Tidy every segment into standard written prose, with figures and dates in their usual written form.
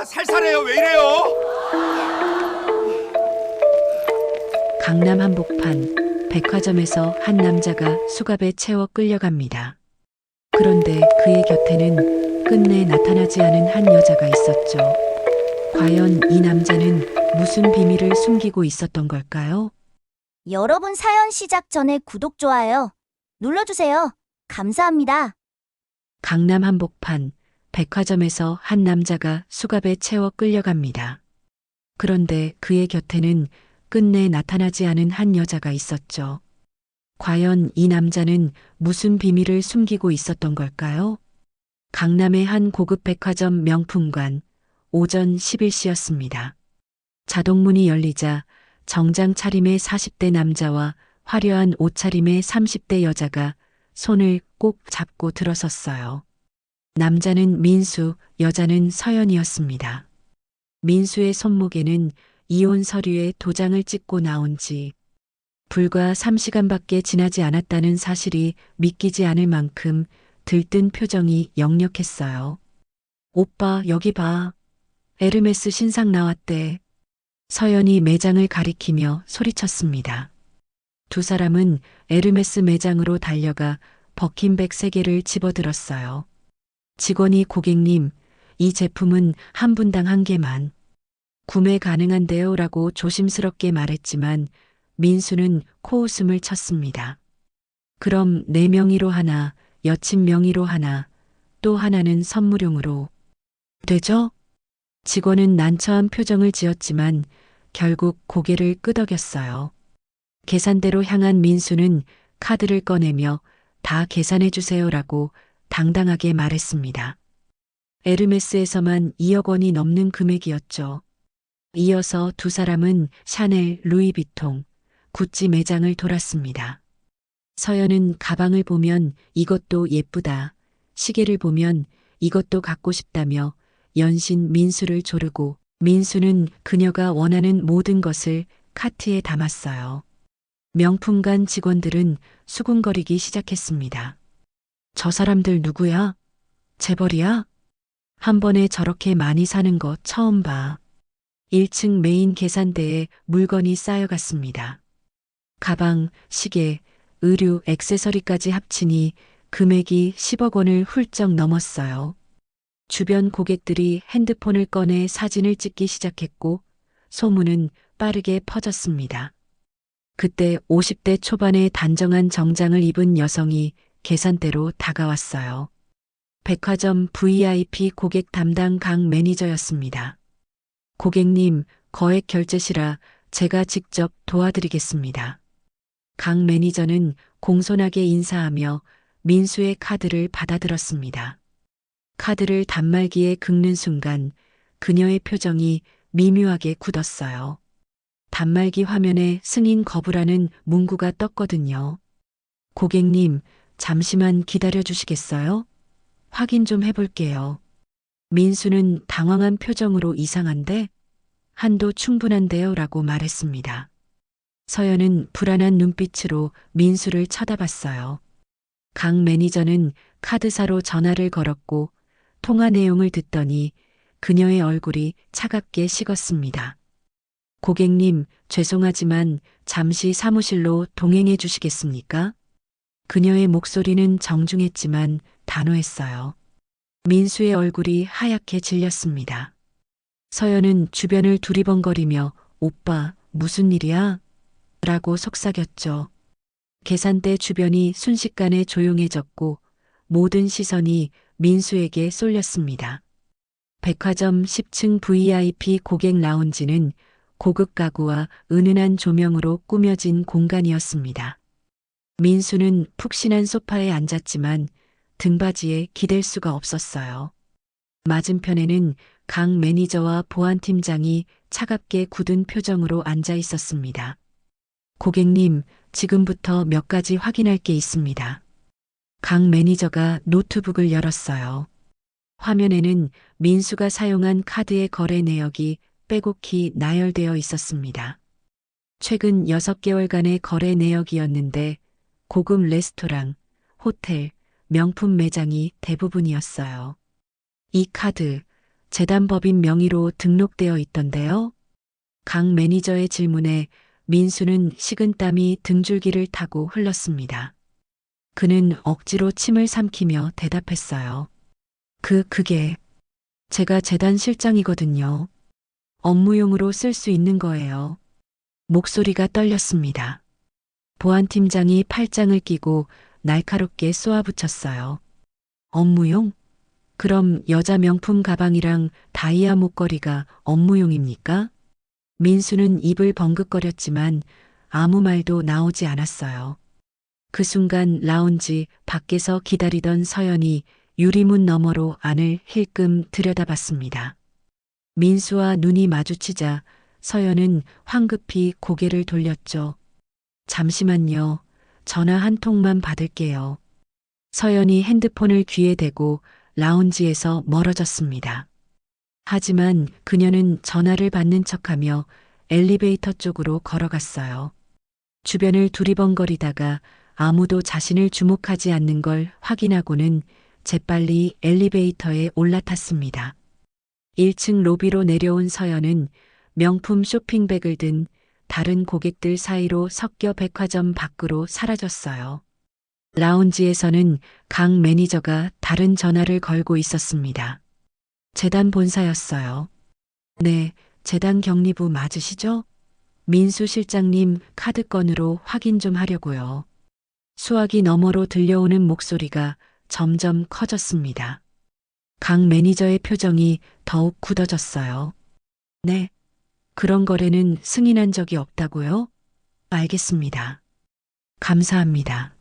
살살해요. 왜 이래요? 강남 한복판 백화점에서 한 남자가 수갑에 채워 끌려갑니다. 그런데 그의 곁에는 끝내 나타나지 않은 한 여자가 있었죠. 과연 이 남자는 무슨 비밀을 숨기고 있었던 걸까요? 여러분 사연 시작 전에 구독, 좋아요 눌러주세요. 감사합니다. 강남 한복판 백화점에서 한 남자가 수갑에 채워 끌려갑니다. 그런데 그의 곁에는 끝내 나타나지 않은 한 여자가 있었죠. 과연 이 남자는 무슨 비밀을 숨기고 있었던 걸까요? 강남의 한 고급 백화점 명품관, 오전 11시였습니다. 자동문이 열리자 정장 차림의 40대 남자와 화려한 옷차림의 30대 여자가 손을 꼭 잡고 들어섰어요. 남자는 민수, 여자는 서연이었습니다. 민수의 손목에는 이혼 서류에 도장을 찍고 나온 지 불과 3시간밖에 지나지 않았다는 사실이 믿기지 않을 만큼 들뜬 표정이 역력했어요. 오빠, 여기 봐. 에르메스 신상 나왔대. 서연이 매장을 가리키며 소리쳤습니다. 두 사람은 에르메스 매장으로 달려가 버킨백 3개를 집어들었어요. 직원이 고객님, 이 제품은 한 분당 1개만. 구매 가능한데요 라고 조심스럽게 말했지만 민수는 코웃음을 쳤습니다. 그럼 내 명의로 하나, 여친 명의로 하나, 또 하나는 선물용으로. 되죠? 직원은 난처한 표정을 지었지만 결국 고개를 끄덕였어요. 계산대로 향한 민수는 카드를 꺼내며 다 계산해 주세요라고 당당하게 말했습니다. 에르메스에서만 2억 원이 넘는 금액이었죠. 이어서 두 사람은 샤넬, 루이비통, 구찌 매장을 돌았습니다. 서연은 가방을 보면 이것도 예쁘다, 시계를 보면 이것도 갖고 싶다며 연신 민수를 조르고 민수는 그녀가 원하는 모든 것을 카트에 담았어요. 명품관 직원들은 수군거리기 시작했습니다. 저 사람들 누구야? 재벌이야? 한 번에 저렇게 많이 사는 거 처음 봐. 1층 메인 계산대에 물건이 쌓여갔습니다. 가방, 시계, 의류, 액세서리까지 합치니 금액이 10억 원을 훌쩍 넘었어요. 주변 고객들이 핸드폰을 꺼내 사진을 찍기 시작했고 소문은 빠르게 퍼졌습니다. 그때 50대 초반의 단정한 정장을 입은 여성이 계산대로 다가왔어요. 백화점 VIP 고객 담당 강 매니저였습니다. 고객님, 거액 결제시라 제가 직접 도와드리겠습니다. 강 매니저는 공손하게 인사하며 민수의 카드를 받아들었습니다. 카드를 단말기에 긁는 순간 그녀의 표정이 미묘하게 굳었어요. 단말기 화면에 승인 거부라는 문구가 떴거든요. 고객님, 잠시만 기다려 주시겠어요? 확인 좀 해볼게요. 민수는 당황한 표정으로 이상한데? 한도 충분한데요 라고 말했습니다. 서연은 불안한 눈빛으로 민수를 쳐다봤어요. 강 매니저는 카드사로 전화를 걸었고 통화 내용을 듣더니 그녀의 얼굴이 차갑게 식었습니다. 고객님, 죄송하지만 잠시 사무실로 동행해 주시겠습니까? 그녀의 목소리는 정중했지만 단호했어요. 민수의 얼굴이 하얗게 질렸습니다. 서연은 주변을 두리번거리며 오빠, 무슨 일이야? 라고 속삭였죠. 계산대 주변이 순식간에 조용해졌고 모든 시선이 민수에게 쏠렸습니다. 백화점 10층 VIP 고객 라운지는 고급 가구와 은은한 조명으로 꾸며진 공간이었습니다. 민수는 푹신한 소파에 앉았지만 등받이에 기댈 수가 없었어요. 맞은편에는 강 매니저와 보안팀장이 차갑게 굳은 표정으로 앉아 있었습니다. 고객님, 지금부터 몇 가지 확인할 게 있습니다. 강 매니저가 노트북을 열었어요. 화면에는 민수가 사용한 카드의 거래 내역이 빼곡히 나열되어 있었습니다. 최근 6개월간의 거래 내역이었는데 고급 레스토랑, 호텔, 명품 매장이 대부분이었어요. 이 카드, 재단 법인 명의로 등록되어 있던데요. 강 매니저의 질문에 민수는 식은땀이 등줄기를 타고 흘렀습니다. 그는 억지로 침을 삼키며 대답했어요. 그게 제가 재단 실장이거든요. 업무용으로 쓸 수 있는 거예요. 목소리가 떨렸습니다. 보안팀장이 팔짱을 끼고 날카롭게 쏘아붙였어요. 업무용? 그럼 여자 명품 가방이랑 다이아 목걸이가 업무용입니까? 민수는 입을 벌긋거렸지만 아무 말도 나오지 않았어요. 그 순간 라운지 밖에서 기다리던 서연이 유리문 너머로 안을 힐끔 들여다봤습니다. 민수와 눈이 마주치자 서연은 황급히 고개를 돌렸죠. 잠시만요. 전화 한 통만 받을게요. 서연이 핸드폰을 귀에 대고 라운지에서 멀어졌습니다. 하지만 그녀는 전화를 받는 척하며 엘리베이터 쪽으로 걸어갔어요. 주변을 두리번거리다가 아무도 자신을 주목하지 않는 걸 확인하고는 재빨리 엘리베이터에 올라탔습니다. 1층 로비로 내려온 서연은 명품 쇼핑백을 든 다른 고객들 사이로 섞여 백화점 밖으로 사라졌어요. 라운지에서는 강 매니저가 다른 전화를 걸고 있었습니다. 재단 본사였어요. 네, 재단 경리부 맞으시죠? 민수 실장님 카드건으로 확인 좀 하려고요. 수화기 너머로 들려오는 목소리가 점점 커졌습니다. 강 매니저의 표정이 더욱 굳어졌어요. 네, 그런 거래는 승인한 적이 없다고요? 알겠습니다. 감사합니다.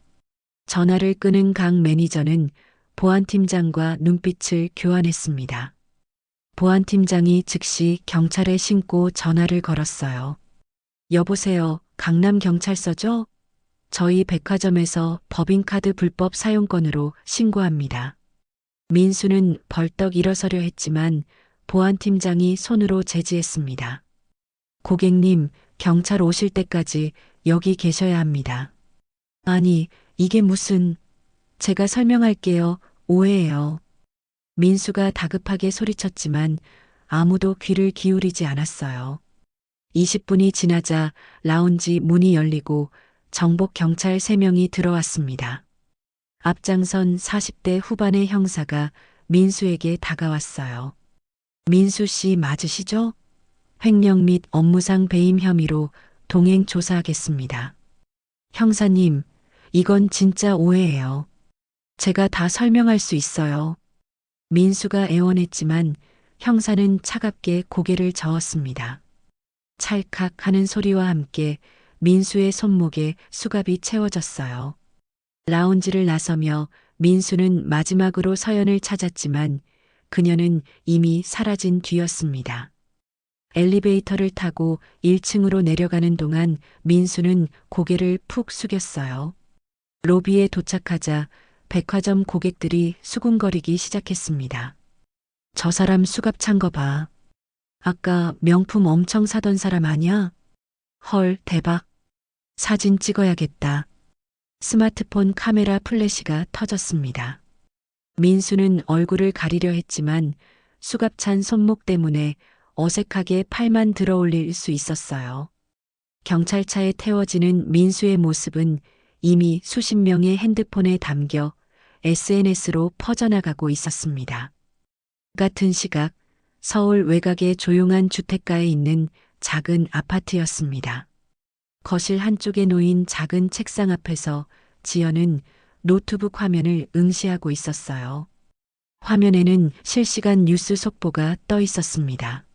전화를 끄는 강 매니저는 보안팀장과 눈빛을 교환했습니다. 보안팀장이 즉시 경찰에 신고 전화를 걸었어요. 여보세요, 강남경찰서죠? 저희 백화점에서 법인카드 불법 사용건으로 신고합니다. 민수는 벌떡 일어서려 했지만 보안팀장이 손으로 제지했습니다. 고객님, 경찰 오실 때까지 여기 계셔야 합니다. 아니, 이게 무슨... 제가 설명할게요. 오해예요. 민수가 다급하게 소리쳤지만 아무도 귀를 기울이지 않았어요. 20분이 지나자 라운지 문이 열리고 정복 경찰 3명이 들어왔습니다. 앞장선 40대 후반의 형사가 민수에게 다가왔어요. 민수 씨 맞으시죠? 횡령 및 업무상 배임 혐의로 동행 조사하겠습니다. 형사님, 이건 진짜 오해예요. 제가 다 설명할 수 있어요. 민수가 애원했지만 형사는 차갑게 고개를 저었습니다. 찰칵 하는 소리와 함께 민수의 손목에 수갑이 채워졌어요. 라운지를 나서며 민수는 마지막으로 서연을 찾았지만 그녀는 이미 사라진 뒤였습니다. 엘리베이터를 타고 1층으로 내려가는 동안 민수는 고개를 푹 숙였어요. 로비에 도착하자 백화점 고객들이 수군거리기 시작했습니다. 저 사람 수갑 찬 거 봐. 아까 명품 엄청 사던 사람 아니야? 헐, 대박. 사진 찍어야겠다. 스마트폰 카메라 플래시가 터졌습니다. 민수는 얼굴을 가리려 했지만 수갑 찬 손목 때문에 어색하게 팔만 들어 올릴 수 있었어요. 경찰차에 태워지는 민수의 모습은 이미 수십 명의 핸드폰에 담겨 SNS로 퍼져나가고 있었습니다. 같은 시각 서울 외곽의 조용한 주택가에 있는 작은 아파트였습니다. 거실 한쪽에 놓인 작은 책상 앞에서 지연은 노트북 화면을 응시하고 있었어요. 화면에는 실시간 뉴스 속보가 떠 있었습니다.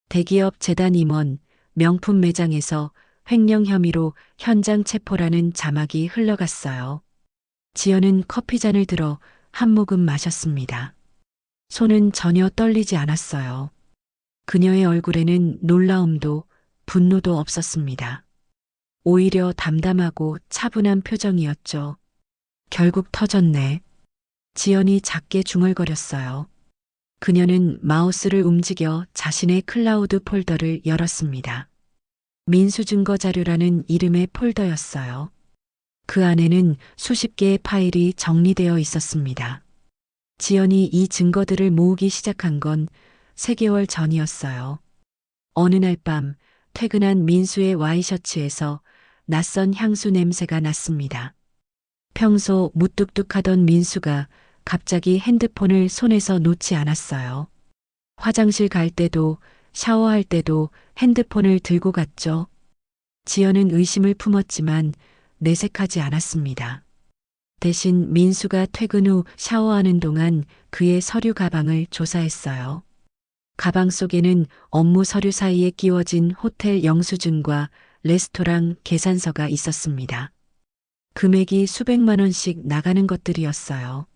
대기업 재단 임원, 명품 매장에서 횡령 혐의로 현장 체포라는 자막이 흘러갔어요. 지연은 커피잔을 들어 한 모금 마셨습니다. 손은 전혀 떨리지 않았어요. 그녀의 얼굴에는 놀라움도 분노도 없었습니다. 오히려 담담하고 차분한 표정이었죠. 결국 터졌네. 지연이 작게 중얼거렸어요. 그녀는 마우스를 움직여 자신의 클라우드 폴더를 열었습니다. 민수증거자료라는 이름의 폴더였어요. 그 안에는 수십 개의 파일이 정리되어 있었습니다. 지연이 이 증거들을 모으기 시작한 건 3개월 전이었어요. 어느 날 밤 퇴근한 민수의 와이셔츠에서 낯선 향수 냄새가 났습니다. 평소 무뚝뚝하던 민수가 갑자기 핸드폰을 손에서 놓지 않았어요. 화장실 갈 때도 샤워할 때도 핸드폰을 들고 갔죠. 지연은 의심을 품었지만 내색하지 않았습니다. 대신 민수가 퇴근 후 샤워하는 동안 그의 서류 가방을 조사했어요. 가방 속에는 업무 서류 사이에 끼워진 호텔 영수증과 레스토랑 계산서가 있었습니다. 금액이 수백만 원씩 나가는 것들이었어요.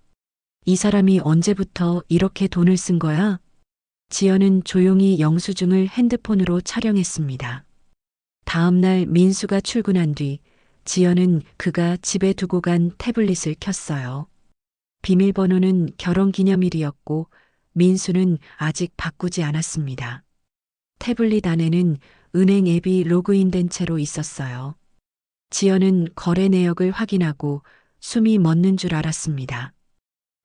이 사람이 언제부터 이렇게 돈을 쓴 거야? 지연은 조용히 영수증을 핸드폰으로 촬영했습니다. 다음 날 민수가 출근한 뒤 지연은 그가 집에 두고 간 태블릿을 켰어요. 비밀번호는 결혼기념일이었고 민수는 아직 바꾸지 않았습니다. 태블릿 안에는 은행 앱이 로그인된 채로 있었어요. 지연은 거래 내역을 확인하고 숨이 멎는 줄 알았습니다.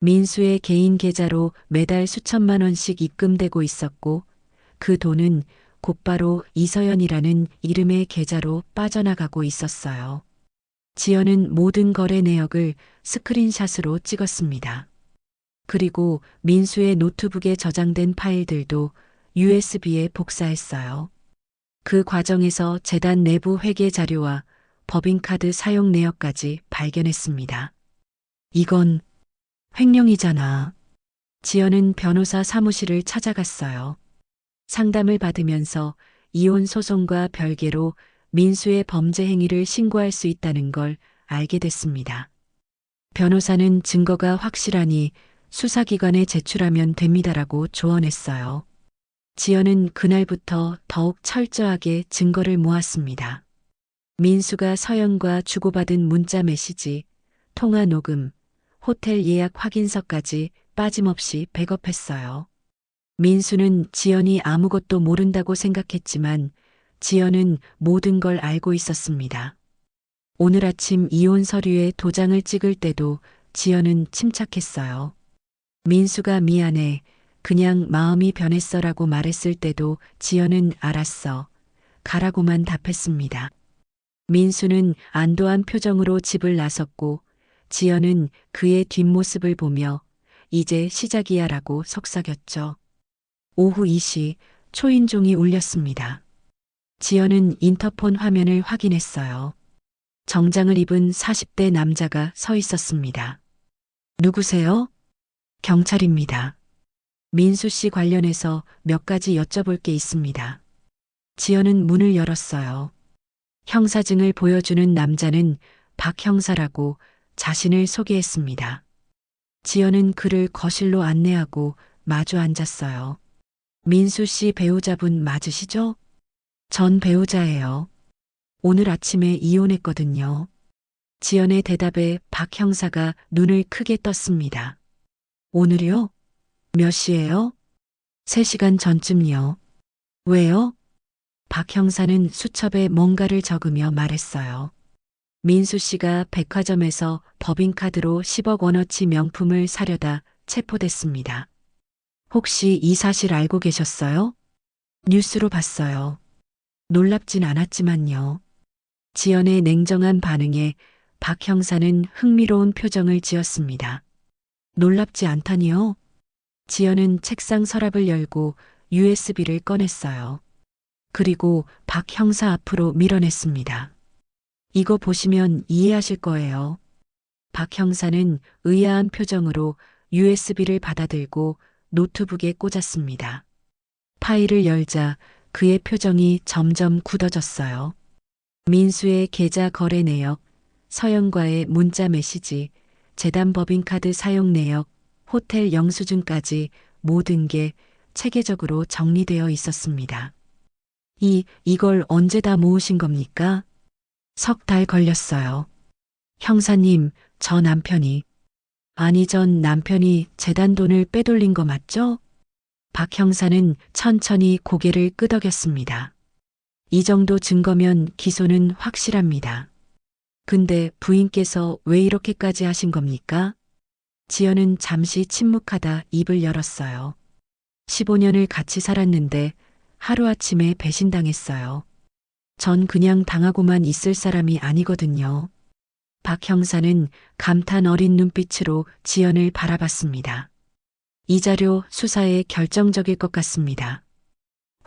민수의 개인 계좌로 매달 수천만 원씩 입금되고 있었고 그 돈은 곧바로 이서연이라는 이름의 계좌로 빠져나가고 있었어요. 지연은 모든 거래 내역을 스크린샷으로 찍었습니다. 그리고 민수의 노트북에 저장된 파일들도 USB에 복사했어요. 그 과정에서 재단 내부 회계 자료와 법인카드 사용 내역까지 발견했습니다. 이건 횡령이잖아. 지연은 변호사 사무실을 찾아갔어요. 상담을 받으면서 이혼 소송과 별개로 민수의 범죄 행위를 신고할 수 있다는 걸 알게 됐습니다. 변호사는 증거가 확실하니 수사기관에 제출하면 됩니다라고 조언했어요. 지연은 그날부터 더욱 철저하게 증거를 모았습니다. 민수가 서연과 주고받은 문자 메시지, 통화 녹음, 호텔 예약 확인서까지 빠짐없이 백업했어요. 민수는 지연이 아무것도 모른다고 생각했지만 지연은 모든 걸 알고 있었습니다. 오늘 아침 이혼 서류에 도장을 찍을 때도 지연은 침착했어요. 민수가 미안해, 그냥 마음이 변했어라고 말했을 때도 지연은 알았어, 가라고만 답했습니다. 민수는 안도한 표정으로 집을 나섰고 지연은 그의 뒷모습을 보며 이제 시작이야 라고 속삭였죠. 오후 2시 초인종이 울렸습니다. 지연은 인터폰 화면을 확인했어요. 정장을 입은 40대 남자가 서 있었습니다. 누구세요? 경찰입니다. 민수 씨 관련해서 몇 가지 여쭤볼 게 있습니다. 지연은 문을 열었어요. 형사증을 보여주는 남자는 박 형사라고 자신을 소개했습니다. 지연은 그를 거실로 안내하고 마주 앉았어요. 민수 씨 배우자분 맞으시죠? 전 배우자예요. 오늘 아침에 이혼했거든요. 지연의 대답에 박 형사가 눈을 크게 떴습니다. 오늘요? 몇 시예요? 3시간 전쯤요. 왜요? 박 형사는 수첩에 뭔가를 적으며 말했어요. 민수 씨가 백화점에서 법인카드로 10억 원어치 명품을 사려다 체포됐습니다. 혹시 이 사실 알고 계셨어요? 뉴스로 봤어요. 놀랍진 않았지만요. 지연의 냉정한 반응에 박 형사는 흥미로운 표정을 지었습니다. 놀랍지 않다니요? 지연은 책상 서랍을 열고 USB를 꺼냈어요. 그리고 박 형사 앞으로 밀어냈습니다. 이거 보시면 이해하실 거예요. 박 형사는 의아한 표정으로 USB를 받아들고 노트북에 꽂았습니다. 파일을 열자 그의 표정이 점점 굳어졌어요. 민수의 계좌 거래 내역, 서연과의 문자 메시지, 재단 법인카드 사용 내역, 호텔 영수증까지 모든 게 체계적으로 정리되어 있었습니다. 이걸 언제 다 모으신 겁니까? 3달 걸렸어요. 형사님, 저 남편이. 아니, 전 남편이 재단 돈을 빼돌린 거 맞죠? 박 형사는 천천히 고개를 끄덕였습니다. 이 정도 증거면 기소는 확실합니다. 근데 부인께서 왜 이렇게까지 하신 겁니까? 지연은 잠시 침묵하다 입을 열었어요. 15년을 같이 살았는데 하루아침에 배신당했어요. 전 그냥 당하고만 있을 사람이 아니거든요. 박 형사는 감탄 어린 눈빛으로 지연을 바라봤습니다. 이 자료 수사에 결정적일 것 같습니다.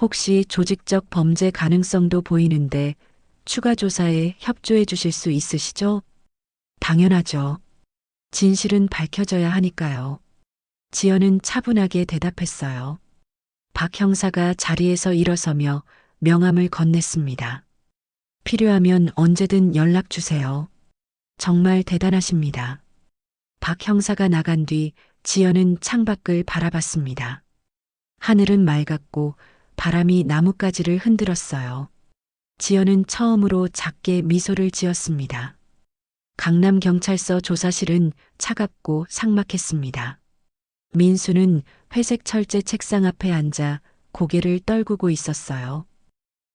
혹시 조직적 범죄 가능성도 보이는데 추가 조사에 협조해 주실 수 있으시죠? 당연하죠. 진실은 밝혀져야 하니까요. 지연은 차분하게 대답했어요. 박 형사가 자리에서 일어서며 명함을 건넸습니다. 필요하면 언제든 연락 주세요. 정말 대단하십니다. 박 형사가 나간 뒤 지연은 창밖을 바라봤습니다. 하늘은 맑았고 바람이 나뭇가지를 흔들었어요. 지연은 처음으로 작게 미소를 지었습니다. 강남경찰서 조사실은 차갑고 삭막했습니다. 민수는 회색 철제 책상 앞에 앉아 고개를 떨구고 있었어요.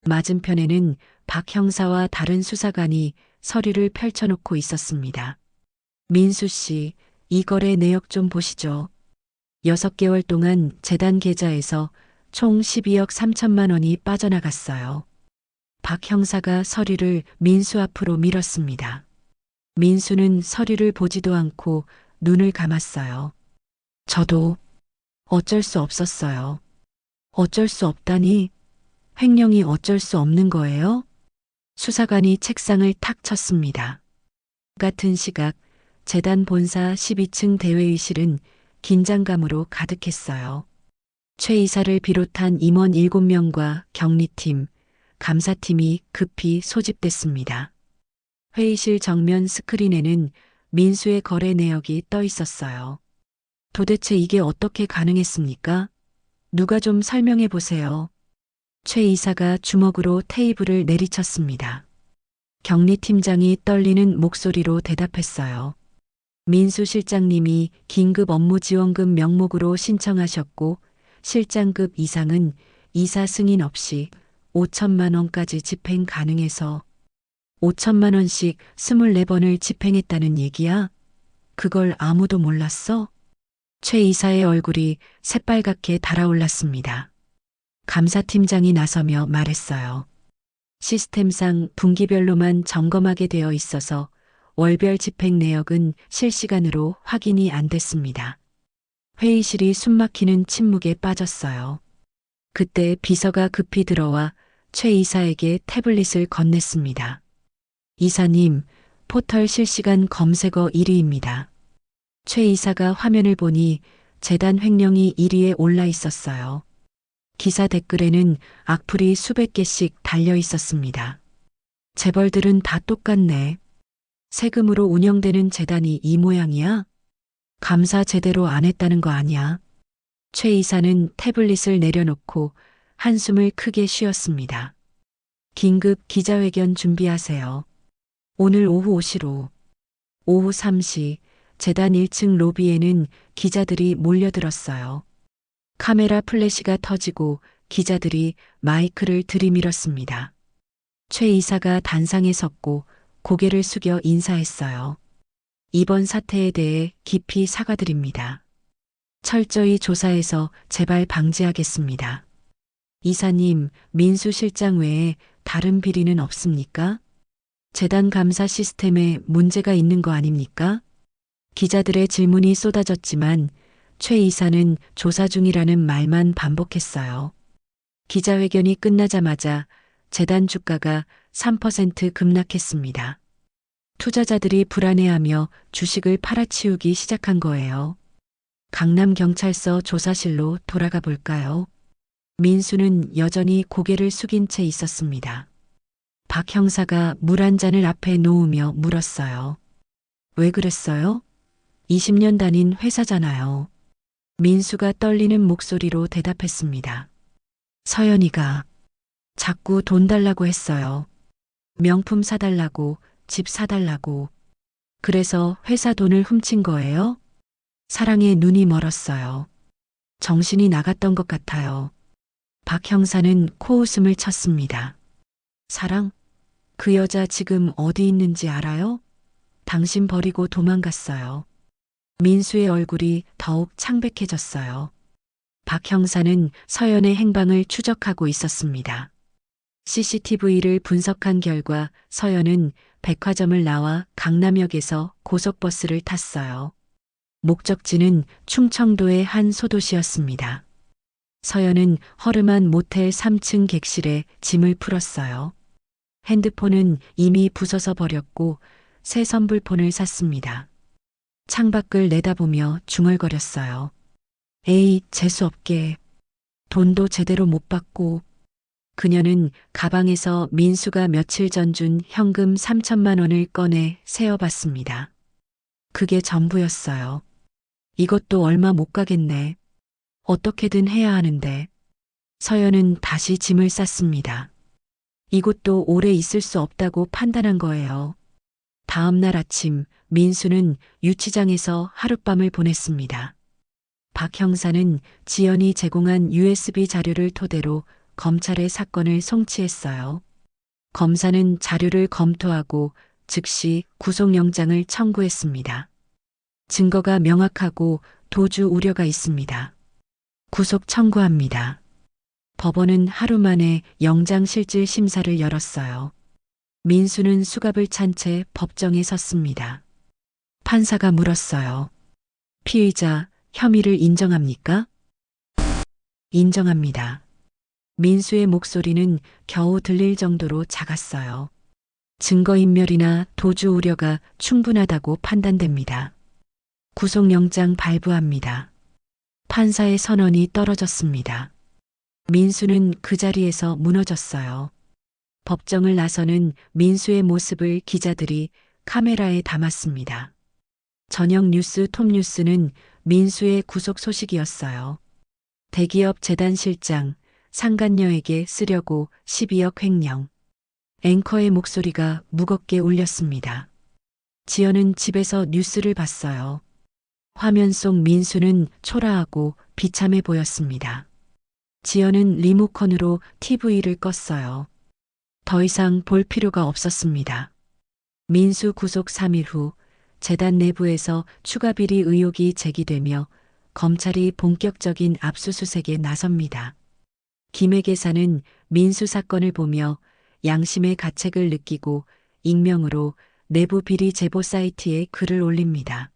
맞은편에는 박 형사와 다른 수사관이 서류를 펼쳐놓고 있었습니다. 민수 씨, 이 거래 내역 좀 보시죠. 6개월 동안 재단 계좌에서 총 12억 3천만 원이 빠져나갔어요. 박 형사가 서류를 민수 앞으로 밀었습니다. 민수는 서류를 보지도 않고 눈을 감았어요. 저도 어쩔 수 없었어요. 어쩔 수 없다니? 횡령이 어쩔 수 없는 거예요? 수사관이 책상을 탁 쳤습니다. 같은 시각 재단 본사 12층 대회의실은 긴장감으로 가득했어요. 최 이사를 비롯한 임원 7명과 격리팀, 감사팀이 급히 소집됐습니다. 회의실 정면 스크린에는 민수의 거래 내역이 떠 있었어요. 도대체 이게 어떻게 가능했습니까? 누가 좀 설명해 보세요. 최 이사가 주먹으로 테이블을 내리쳤습니다. 격리팀장이 떨리는 목소리로 대답했어요. 민수 실장님이 긴급 업무 지원금 명목으로 신청하셨고 실장급 이상은 이사 승인 없이 5천만 원까지 집행 가능해서 5천만 원씩 24번을 집행했다는 얘기야? 그걸 아무도 몰랐어? 최 이사의 얼굴이 새빨갛게 달아올랐습니다. 감사팀장이 나서며 말했어요. 시스템상 분기별로만 점검하게 되어 있어서 월별 집행 내역은 실시간으로 확인이 안 됐습니다. 회의실이 숨막히는 침묵에 빠졌어요. 그때 비서가 급히 들어와 최 이사에게 태블릿을 건넸습니다. 이사님, 포털 실시간 검색어 1위입니다. 최 이사가 화면을 보니 재단 횡령이 1위에 올라 있었어요. 기사 댓글에는 악플이 수백 개씩 달려 있었습니다. 재벌들은 다 똑같네. 세금으로 운영되는 재단이 이 모양이야? 감사 제대로 안 했다는 거 아니야? 최 이사는 태블릿을 내려놓고 한숨을 크게 쉬었습니다. 긴급 기자회견 준비하세요. 오늘 오후 오시로. 오후 3시 재단 1층 로비에는 기자들이 몰려들었어요. 카메라 플래시가 터지고 기자들이 마이크를 들이밀었습니다. 최 이사가 단상에 섰고 고개를 숙여 인사했어요. 이번 사태에 대해 깊이 사과드립니다. 철저히 조사해서 재발 방지하겠습니다. 이사님, 민수 실장 외에 다른 비리는 없습니까? 재단 감사 시스템에 문제가 있는 거 아닙니까? 기자들의 질문이 쏟아졌지만 최 이사는 조사 중이라는 말만 반복했어요. 기자회견이 끝나자마자 재단 주가가 3% 급락했습니다. 투자자들이 불안해하며 주식을 팔아치우기 시작한 거예요. 강남경찰서 조사실로 돌아가 볼까요? 민수는 여전히 고개를 숙인 채 있었습니다. 박 형사가 물 한 잔을 앞에 놓으며 물었어요. 왜 그랬어요? 20년 다닌 회사잖아요. 민수가 떨리는 목소리로 대답했습니다. 서연이가 자꾸 돈 달라고 했어요. 명품 사달라고, 집 사달라고. 그래서 회사 돈을 훔친 거예요? 사랑에 눈이 멀었어요. 정신이 나갔던 것 같아요. 박 형사는 코웃음을 쳤습니다. 사랑? 그 여자 지금 어디 있는지 알아요? 당신 버리고 도망갔어요. 민수의 얼굴이 더욱 창백해졌어요. 박 형사는 서연의 행방을 추적하고 있었습니다. CCTV를 분석한 결과 서연은 백화점을 나와 강남역에서 고속버스를 탔어요. 목적지는 충청도의 한 소도시였습니다. 서연은 허름한 모텔 3층 객실에 짐을 풀었어요. 핸드폰은 이미 부숴서 버렸고 새 선불폰을 샀습니다. 창밖을 내다보며 중얼거렸어요. 에이, 재수없게. 돈도 제대로 못 받고. 그녀는 가방에서 민수가 며칠 전 준 현금 3천만 원을 꺼내 세어봤습니다. 그게 전부였어요. 이것도 얼마 못 가겠네. 어떻게든 해야 하는데. 서연은 다시 짐을 쌌습니다. 이곳도 오래 있을 수 없다고 판단한 거예요. 다음 날 아침 민수는 유치장에서 하룻밤을 보냈습니다. 박 형사는 지연이 제공한 USB 자료를 토대로 검찰에 사건을 송치했어요. 검사는 자료를 검토하고 즉시 구속영장을 청구했습니다. 증거가 명확하고 도주 우려가 있습니다. 구속 청구합니다. 법원은 하루 만에 영장실질 심사를 열었어요. 민수는 수갑을 찬 채 법정에 섰습니다. 판사가 물었어요. 피의자, 혐의를 인정합니까? 인정합니다. 민수의 목소리는 겨우 들릴 정도로 작았어요. 증거인멸이나 도주 우려가 충분하다고 판단됩니다. 구속영장 발부합니다. 판사의 선언이 떨어졌습니다. 민수는 그 자리에서 무너졌어요. 법정을 나서는 민수의 모습을 기자들이 카메라에 담았습니다. 저녁 뉴스 톱뉴스는 민수의 구속 소식이었어요. 대기업 재단 실장, 상간녀에게 쓰려고 12억 횡령. 앵커의 목소리가 무겁게 울렸습니다. 지연은 집에서 뉴스를 봤어요. 화면 속 민수는 초라하고 비참해 보였습니다. 지연은 리모컨으로 TV를 껐어요. 더 이상 볼 필요가 없었습니다. 민수 구속 3일 후 재단 내부에서 추가 비리 의혹이 제기되며 검찰이 본격적인 압수수색에 나섭니다. 김혜계사는 민수 사건을 보며 양심의 가책을 느끼고 익명으로 내부 비리 제보 사이트에 글을 올립니다.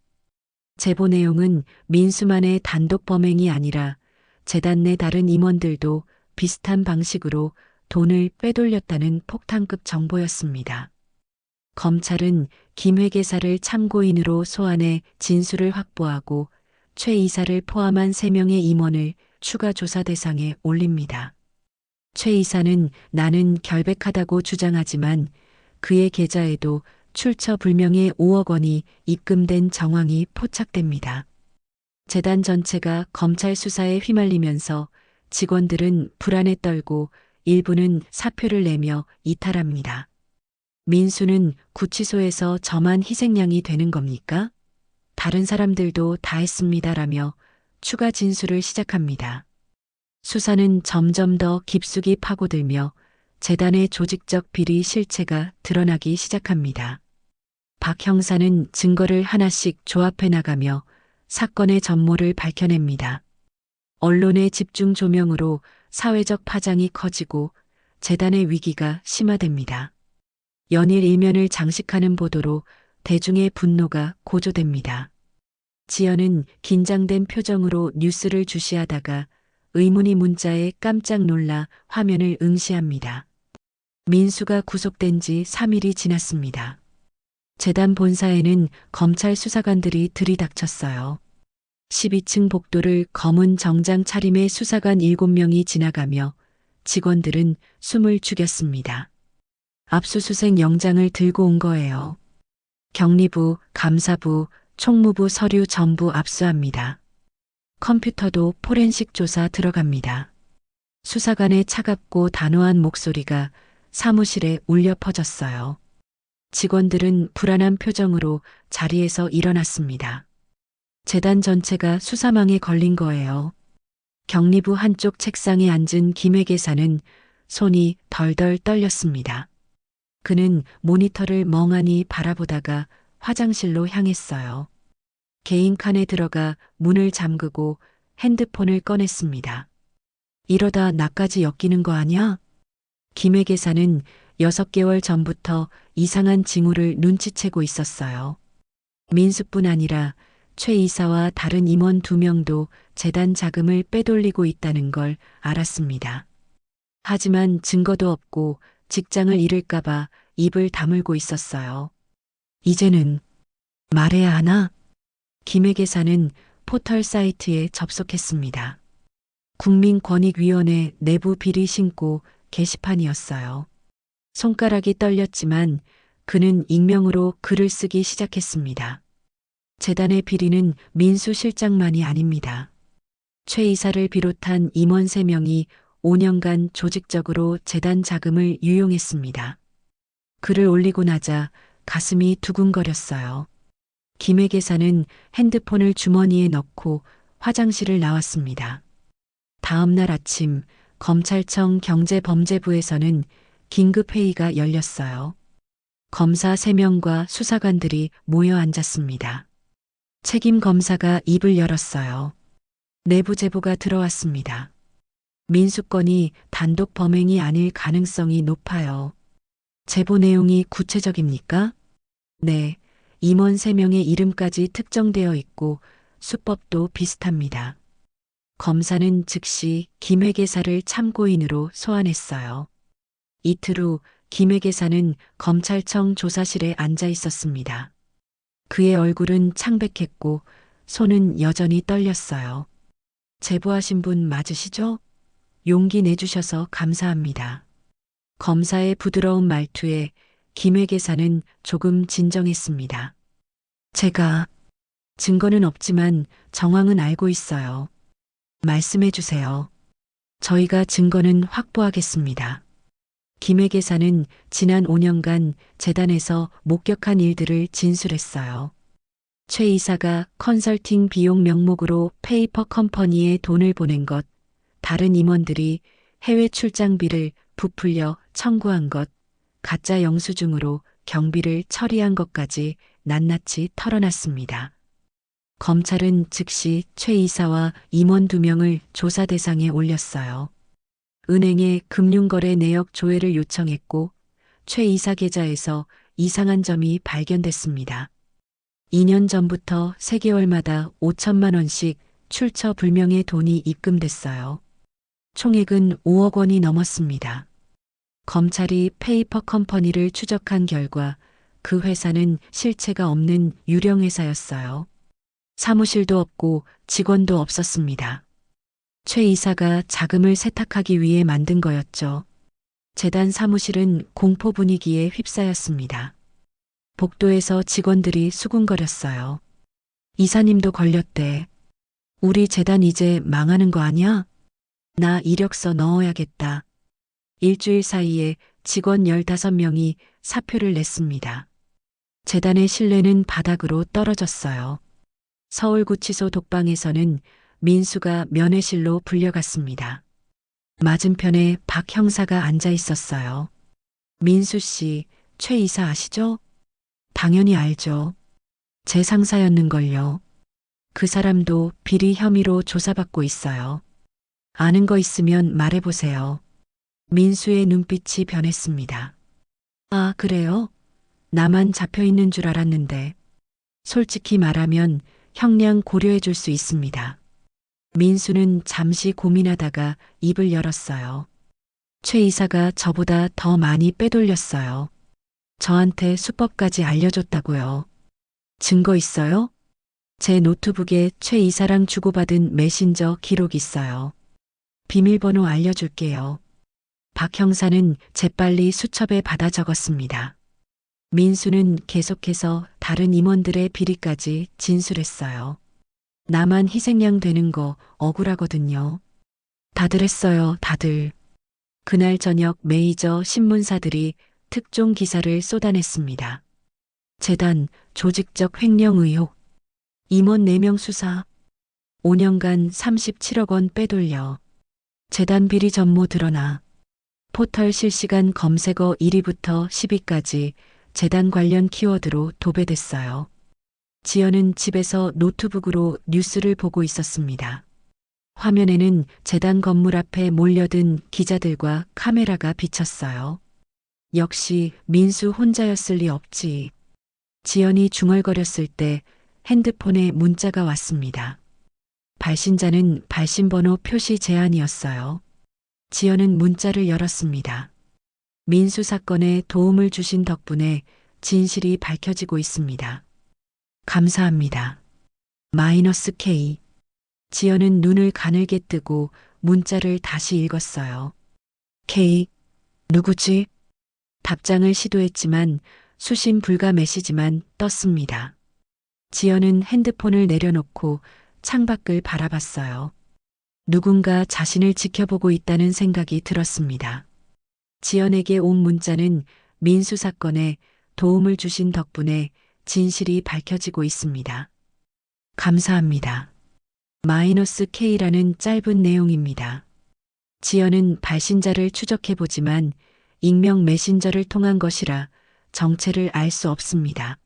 제보 내용은 민수만의 단독 범행이 아니라 재단 내 다른 임원들도 비슷한 방식으로 돈을 빼돌렸다는 폭탄급 정보였습니다. 검찰은 김 회계사를 참고인으로 소환해 진술을 확보하고 최 이사를 포함한 3명의 임원을 추가 조사 대상에 올립니다. 최 이사는 나는 결백하다고 주장하지만 그의 계좌에도 출처 불명의 5억 원이 입금된 정황이 포착됩니다. 재단 전체가 검찰 수사에 휘말리면서 직원들은 불안에 떨고 일부는 사표를 내며 이탈합니다. 민수는 구치소에서 저만 희생양이 되는 겁니까? 다른 사람들도 다 했습니다라며 추가 진술을 시작합니다. 수사는 점점 더 깊숙이 파고들며 재단의 조직적 비리 실체가 드러나기 시작합니다. 박 형사는 증거를 하나씩 조합해 나가며 사건의 전모를 밝혀냅니다. 언론의 집중 조명으로 사회적 파장이 커지고 재단의 위기가 심화됩니다. 연일 일면을 장식하는 보도로 대중의 분노가 고조됩니다. 지연은 긴장된 표정으로 뉴스를 주시하다가 의문의 문자에 깜짝 놀라 화면을 응시합니다. 민수가 구속된 지 3일이 지났습니다. 재단 본사에는 검찰 수사관들이 들이닥쳤어요. 12층 복도를 검은 정장 차림의 수사관 7명이 지나가며 직원들은 숨을 죽였습니다. 압수수색 영장을 들고 온 거예요. 경리부, 감사부, 총무부 서류 전부 압수합니다. 컴퓨터도 포렌식 조사 들어갑니다. 수사관의 차갑고 단호한 목소리가 사무실에 울려 퍼졌어요. 직원들은 불안한 표정으로 자리에서 일어났습니다. 재단 전체가 수사망에 걸린 거예요. 경리부 한쪽 책상에 앉은 김혜계사는 손이 덜덜 떨렸습니다. 그는 모니터를 멍하니 바라보다가 화장실로 향했어요. 개인 칸에 들어가 문을 잠그고 핸드폰을 꺼냈습니다. 이러다 나까지 엮이는 거 아니야? 김 회계사는 6개월 전부터 이상한 징후를 눈치채고 있었어요. 민수뿐 아니라 최 이사와 다른 임원 2명도 재단 자금을 빼돌리고 있다는 걸 알았습니다. 하지만 증거도 없고 직장을 잃을까봐 입을 다물고 있었어요. 이제는 말해야 하나? 김 회계사는 포털 사이트에 접속했습니다. 국민권익위원회 내부 비리 신고 게시판이었어요. 손가락이 떨렸지만 그는 익명으로 글을 쓰기 시작했습니다. 재단의 비리는 민수 실장만이 아닙니다. 최 이사를 비롯한 임원 3명이 5년간 조직적으로 재단 자금을 유용했습니다. 글을 올리고 나자 가슴이 두근거렸어요. 김 회계사는 핸드폰을 주머니에 넣고 화장실을 나왔습니다. 다음 날 아침 검찰청 경제범죄부에서는 긴급회의가 열렸어요. 검사 3명과 수사관들이 모여 앉았습니다. 책임 검사가 입을 열었어요. 내부 제보가 들어왔습니다. 민수건이 단독 범행이 아닐 가능성이 높아요. 제보 내용이 구체적입니까? 네, 임원 3명의 이름까지 특정되어 있고 수법도 비슷합니다. 검사는 즉시 김 회계사를 참고인으로 소환했어요. 이틀 후 김 회계사는 검찰청 조사실에 앉아 있었습니다. 그의 얼굴은 창백했고 손은 여전히 떨렸어요. 제보하신 분 맞으시죠? 용기 내주셔서 감사합니다. 검사의 부드러운 말투에 김 회계사는 조금 진정했습니다. 제가 증거는 없지만 정황은 알고 있어요. 말씀해 주세요. 저희가 증거는 확보하겠습니다. 김 회계사는 지난 5년간 재단에서 목격한 일들을 진술했어요. 최 이사가 컨설팅 비용 명목으로 페이퍼 컴퍼니에 돈을 보낸 것, 다른 임원들이 해외 출장비를 부풀려 청구한 것, 가짜 영수증으로 경비를 처리한 것까지 낱낱이 털어놨습니다. 검찰은 즉시 최 이사와 임원 2명을 조사 대상에 올렸어요. 은행에 금융거래 내역 조회를 요청했고 최 이사 계좌에서 이상한 점이 발견됐습니다. 2년 전부터 3개월마다 5천만 원씩 출처 불명의 돈이 입금됐어요. 총액은 5억 원이 넘었습니다. 검찰이 페이퍼 컴퍼니를 추적한 결과 그 회사는 실체가 없는 유령회사였어요. 사무실도 없고 직원도 없었습니다. 최 이사가 자금을 세탁하기 위해 만든 거였죠. 재단 사무실은 공포 분위기에 휩싸였습니다. 복도에서 직원들이 수군거렸어요. 이사님도 걸렸대. 우리 재단 이제 망하는 거 아니야? 나 이력서 넣어야겠다. 일주일 사이에 직원 15명이 사표를 냈습니다. 재단의 신뢰는 바닥으로 떨어졌어요. 서울구치소 독방에서는 민수가 면회실로 불려갔습니다. 맞은편에 박 형사가 앉아 있었어요. 민수 씨, 최 이사 아시죠? 당연히 알죠. 제 상사였는걸요. 그 사람도 비리 혐의로 조사받고 있어요. 아는 거 있으면 말해보세요. 민수의 눈빛이 변했습니다. 아, 그래요? 나만 잡혀 있는 줄 알았는데. 솔직히 말하면 형량 고려해 줄 수 있습니다. 민수는 잠시 고민하다가 입을 열었어요. 최 이사가 저보다 더 많이 빼돌렸어요. 저한테 수법까지 알려줬다고요. 증거 있어요? 제 노트북에 최 이사랑 주고받은 메신저 기록 있어요. 비밀번호 알려줄게요. 박 형사는 재빨리 수첩에 받아 적었습니다. 민수는 계속해서 다른 임원들의 비리까지 진술했어요. 나만 희생양 되는 거 억울하거든요. 다들 했어요, 다들. 그날 저녁 메이저 신문사들이 특종 기사를 쏟아냈습니다. 재단 조직적 횡령 의혹. 임원 4명 수사. 5년간 37억 원 빼돌려. 재단 비리 전모 드러나. 포털 실시간 검색어 1위부터 10위까지 재단 관련 키워드로 도배됐어요. 지연은 집에서 노트북으로 뉴스를 보고 있었습니다. 화면에는 재단 건물 앞에 몰려든 기자들과 카메라가 비쳤어요. 역시 민수 혼자였을 리 없지. 지연이 중얼거렸을 때 핸드폰에 문자가 왔습니다. 발신자는 발신번호 표시 제한이었어요. 지연은 문자를 열었습니다. 민수 사건에 도움을 주신 덕분에 진실이 밝혀지고 있습니다. 감사합니다. 마이너스 K. 지연은 눈을 가늘게 뜨고 문자를 다시 읽었어요. K. 누구지? 답장을 시도했지만 수신 불가 메시지만 떴습니다. 지연은 핸드폰을 내려놓고 창밖을 바라봤어요. 누군가 자신을 지켜보고 있다는 생각이 들었습니다. 지연에게 온 문자는 민수 사건에 도움을 주신 덕분에 진실이 밝혀지고 있습니다. 감사합니다. 마이너스 K라는 짧은 내용입니다. 지연은 발신자를 추적해보지만 익명 메신저를 통한 것이라 정체를 알 수 없습니다.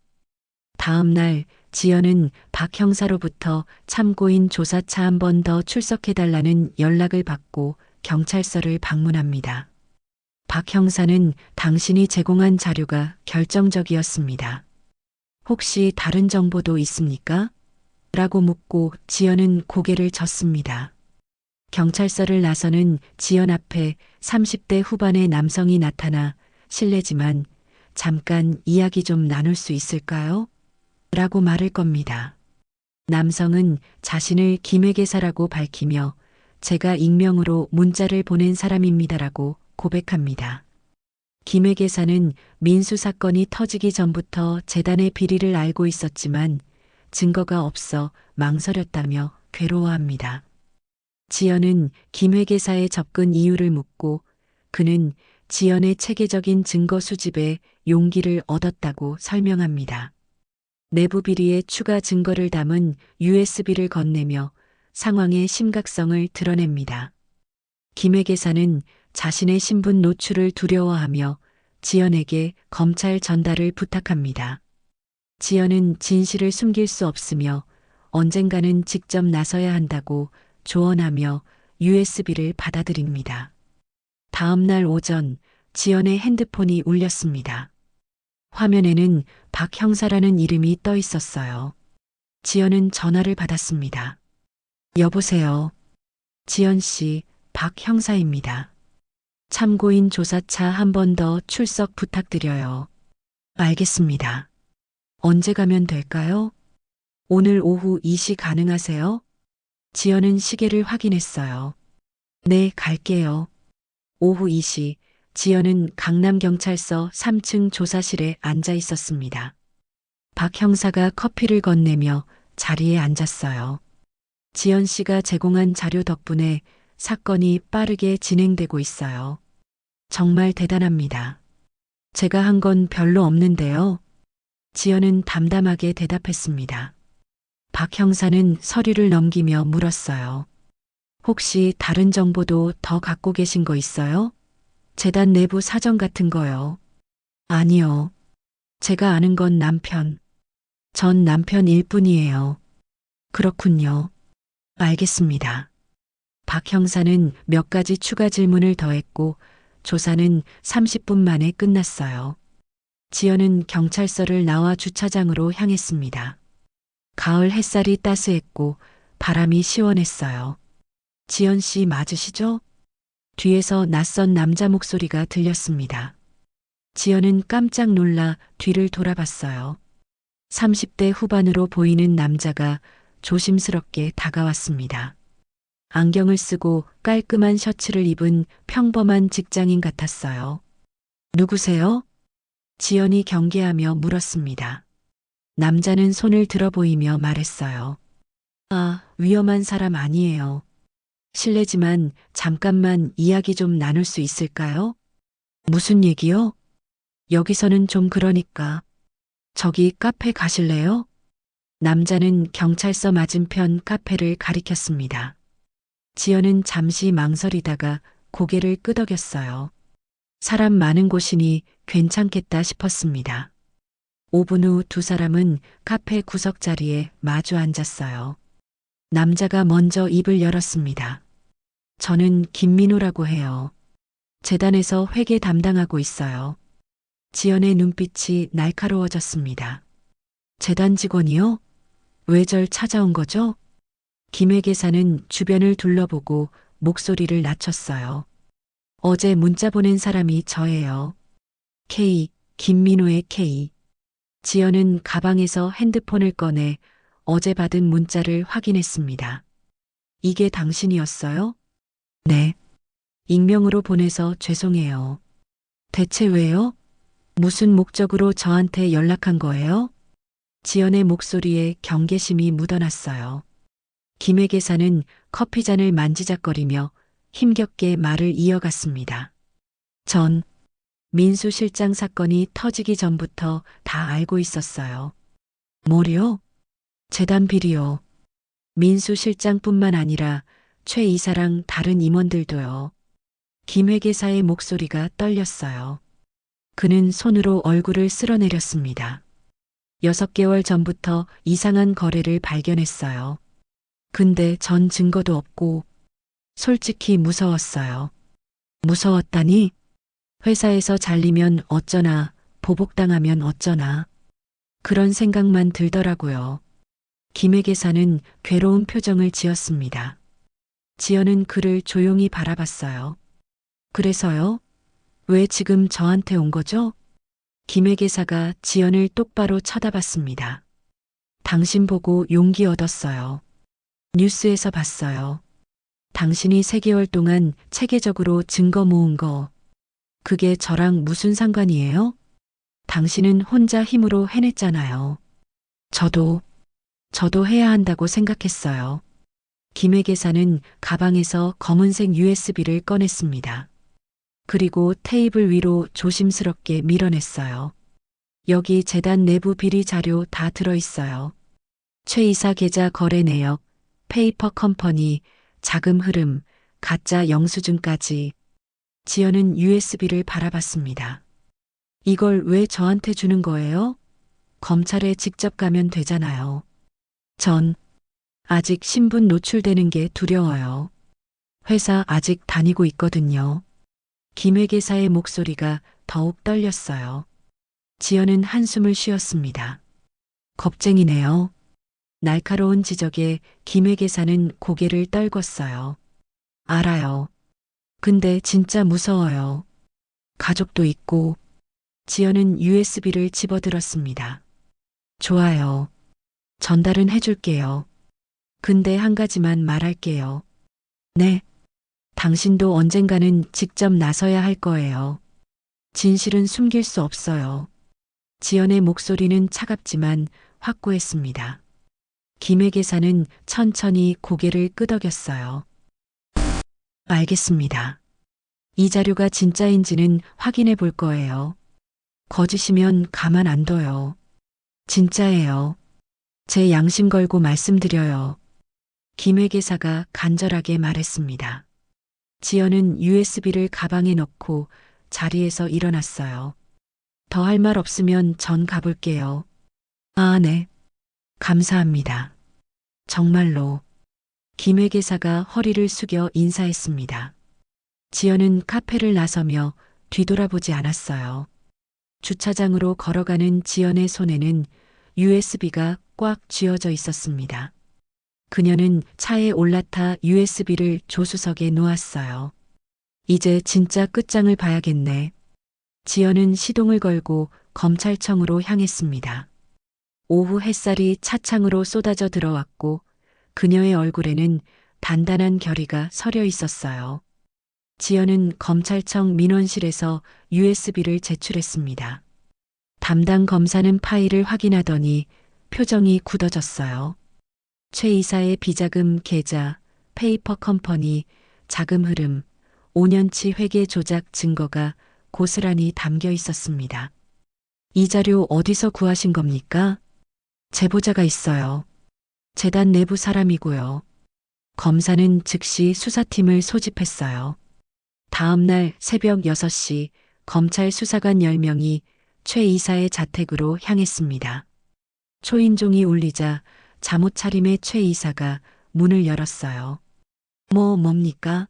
다음 날 지연은 박 형사로부터 참고인 조사차 한 번 더 출석해달라는 연락을 받고 경찰서를 방문합니다. 박 형사는 당신이 제공한 자료가 결정적이었습니다. 혹시 다른 정보도 있습니까? 라고 묻고 지연은 고개를 젓습니다. 경찰서를 나서는 지연 앞에 30대 후반의 남성이 나타나 실례지만 잠깐 이야기 좀 나눌 수 있을까요? 라고 말을 겁니다. 남성은 자신을 김회계사라고 밝히며 제가 익명으로 문자를 보낸 사람입니다라고 고백합니다. 김회계사는 민수 사건이 터지기 전부터 재단의 비리를 알고 있었지만 증거가 없어 망설였다며 괴로워합니다. 지연은 김회계사의 접근 이유를 묻고 그는 지연의 체계적인 증거 수집에 용기를 얻었다고 설명합니다. 내부 비리의 추가 증거를 담은 USB를 건네며 상황의 심각성을 드러냅니다. 김회계사는 자신의 신분 노출을 두려워하며 지연에게 검찰 전달을 부탁합니다. 지연은 진실을 숨길 수 없으며 언젠가는 직접 나서야 한다고 조언하며 USB를 받아들입니다. 다음 날 오전 지연의 핸드폰이 울렸습니다. 화면에는 박 형사라는 이름이 떠 있었어요. 지연은 전화를 받았습니다. 여보세요. 지연 씨, 박 형사입니다. 참고인 조사차 한 번 더 출석 부탁드려요. 알겠습니다. 언제 가면 될까요? 오늘 오후 2시 가능하세요? 지연은 시계를 확인했어요. 네, 갈게요. 오후 2시, 지연은 강남경찰서 3층 조사실에 앉아 있었습니다. 박 형사가 커피를 건네며 자리에 앉았어요. 지연 씨가 제공한 자료 덕분에 사건이 빠르게 진행되고 있어요. 정말 대단합니다. 제가 한 건 별로 없는데요. 지연은 담담하게 대답했습니다. 박 형사는 서류를 넘기며 물었어요. 혹시 다른 정보도 더 갖고 계신 거 있어요? 재단 내부 사정 같은 거요. 아니요. 제가 아는 건 남편. 전 남편일 뿐이에요. 그렇군요. 알겠습니다. 박 형사는 몇 가지 추가 질문을 더했고 조사는 30분 만에 끝났어요. 지연은 경찰서를 나와 주차장으로 향했습니다. 가을 햇살이 따스했고 바람이 시원했어요. 지연 씨 맞으시죠? 뒤에서 낯선 남자 목소리가 들렸습니다. 지연은 깜짝 놀라 뒤를 돌아봤어요. 30대 후반으로 보이는 남자가 조심스럽게 다가왔습니다. 안경을 쓰고 깔끔한 셔츠를 입은 평범한 직장인 같았어요. 누구세요? 지연이 경계하며 물었습니다. 남자는 손을 들어 보이며 말했어요. 아, 위험한 사람 아니에요. 실례지만 잠깐만 이야기 좀 나눌 수 있을까요? 무슨 얘기요? 여기서는 좀 그러니까. 저기 카페 가실래요? 남자는 경찰서 맞은편 카페를 가리켰습니다. 지연은 잠시 망설이다가 고개를 끄덕였어요. 사람 많은 곳이니 괜찮겠다 싶었습니다. 5분 후 두 사람은 카페 구석 자리에 마주 앉았어요. 남자가 먼저 입을 열었습니다. 저는 김민호라고 해요. 재단에서 회계 담당하고 있어요. 지연의 눈빛이 날카로워졌습니다. 재단 직원이요? 왜 절 찾아온 거죠? 김 회계사는 주변을 둘러보고 목소리를 낮췄어요. 어제 문자 보낸 사람이 저예요. K, 김민호의 K. 지연은 가방에서 핸드폰을 꺼내 어제 받은 문자를 확인했습니다. 이게 당신이었어요? 네. 익명으로 보내서 죄송해요. 대체 왜요? 무슨 목적으로 저한테 연락한 거예요? 지연의 목소리에 경계심이 묻어났어요. 김 회계사는 커피잔을 만지작거리며 힘겹게 말을 이어갔습니다. 전 민수 실장 사건이 터지기 전부터 다 알고 있었어요. 뭐요? 재단 비리요. 민수 실장뿐만 아니라 최 이사랑 다른 임원들도요. 김 회계사의 목소리가 떨렸어요. 그는 손으로 얼굴을 쓸어내렸습니다. 6개월 전부터 이상한 거래를 발견했어요. 근데 전 증거도 없고 솔직히 무서웠어요. 무서웠다니? 회사에서 잘리면 어쩌나, 보복당하면 어쩌나. 그런 생각만 들더라고요. 김 회계사는 괴로운 표정을 지었습니다. 지연은 그를 조용히 바라봤어요. 그래서요? 왜 지금 저한테 온 거죠? 김 회계사가 지연을 똑바로 쳐다봤습니다. 당신 보고 용기 얻었어요. 뉴스에서 봤어요. 당신이 3개월 동안 체계적으로 증거 모은 거. 그게 저랑 무슨 상관이에요? 당신은 혼자 힘으로 해냈잖아요. 저도 해야 한다고 생각했어요. 김 회계사는 가방에서 검은색 USB를 꺼냈습니다. 그리고 테이블 위로 조심스럽게 밀어냈어요. 여기 재단 내부 비리 자료 다 들어있어요. 최 이사 계좌 거래 내역, 페이퍼 컴퍼니, 자금 흐름, 가짜 영수증까지. 지연은 USB를 바라봤습니다. 이걸 왜 저한테 주는 거예요? 검찰에 직접 가면 되잖아요. 전 아직 신분 노출되는 게 두려워요. 회사 아직 다니고 있거든요. 김 회계사의 목소리가 더욱 떨렸어요. 지연은 한숨을 쉬었습니다. 겁쟁이네요. 날카로운 지적에 김 회계사는 고개를 떨궜어요. 알아요. 근데 진짜 무서워요. 가족도 있고. 지연은 USB를 집어들었습니다. 좋아요. 전달은 해줄게요. 근데 한 가지만 말할게요. 네. 당신도 언젠가는 직접 나서야 할 거예요. 진실은 숨길 수 없어요. 지연의 목소리는 차갑지만 확고했습니다. 김 회계사는 천천히 고개를 끄덕였어요. 알겠습니다. 이 자료가 진짜인지는 확인해 볼 거예요. 거짓이면 가만 안 둬요. 진짜예요. 제 양심 걸고 말씀드려요. 김 회계사가 간절하게 말했습니다. 지연은 USB를 가방에 넣고 자리에서 일어났어요. 더 할 말 없으면 전 가볼게요. 아, 네. 감사합니다. 정말로. 김 회계사가 허리를 숙여 인사했습니다. 지연은 카페를 나서며 뒤돌아보지 않았어요. 주차장으로 걸어가는 지연의 손에는 USB가 꽉 쥐어져 있었습니다. 그녀는 차에 올라타 USB를 조수석에 놓았어요. 이제 진짜 끝장을 봐야겠네. 지연은 시동을 걸고 검찰청으로 향했습니다. 오후 햇살이 차창으로 쏟아져 들어왔고 그녀의 얼굴에는 단단한 결의가 서려 있었어요. 지연은 검찰청 민원실에서 USB를 제출했습니다. 담당 검사는 파일을 확인하더니 표정이 굳어졌어요. 최 이사의 비자금 계좌, 페이퍼 컴퍼니, 자금 흐름, 5년치 회계 조작 증거가 고스란히 담겨 있었습니다. 이 자료 어디서 구하신 겁니까? 제보자가 있어요. 재단 내부 사람이고요. 검사는 즉시 수사팀을 소집했어요. 다음 날 새벽 6시 검찰 수사관 10명이 최 이사의 자택으로 향했습니다. 초인종이 울리자 잠옷차림의 최 이사가 문을 열었어요. 뭡니까?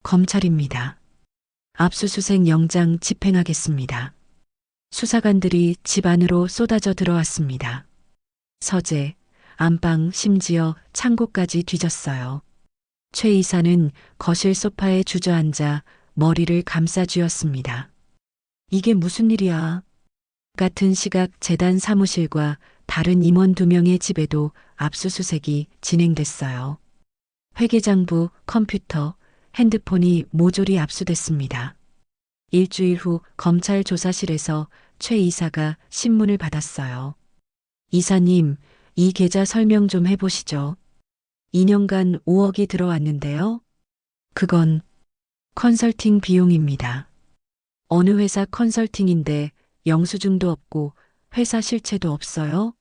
검찰입니다. 압수수색 영장 집행하겠습니다. 수사관들이 집 안으로 쏟아져 들어왔습니다. 서재, 안방, 심지어 창고까지 뒤졌어요. 최 이사는 거실 소파에 주저앉아 머리를 감싸쥐었습니다. 이게 무슨 일이야? 같은 시각 재단 사무실과 다른 임원 2명의 집에도 압수수색이 진행됐어요. 회계장부, 컴퓨터, 핸드폰이 모조리 압수됐습니다. 일주일 후 검찰 조사실에서 최 이사가 신문을 받았어요. 이사님, 이 계좌 설명 좀 해보시죠. 2년간 5억이 들어왔는데요. 그건 컨설팅 비용입니다. 어느 회사 컨설팅인데 영수증도 없고 회사 실체도 없어요?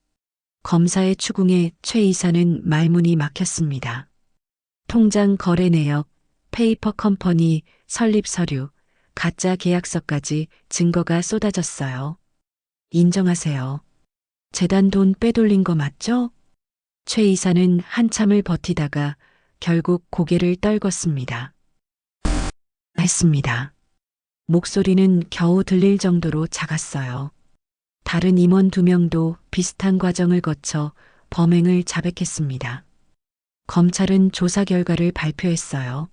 검사의 추궁에 최 이사는 말문이 막혔습니다. 통장 거래 내역, 페이퍼 컴퍼니 설립 서류, 가짜 계약서까지 증거가 쏟아졌어요. 인정하세요. 재단 돈 빼돌린 거 맞죠? 최 이사는 한참을 버티다가 결국 고개를 떨궜습니다. 했습니다. 목소리는 겨우 들릴 정도로 작았어요. 다른 임원 2명도 비슷한 과정을 거쳐 범행을 자백했습니다. 검찰은 조사 결과를 발표했어요.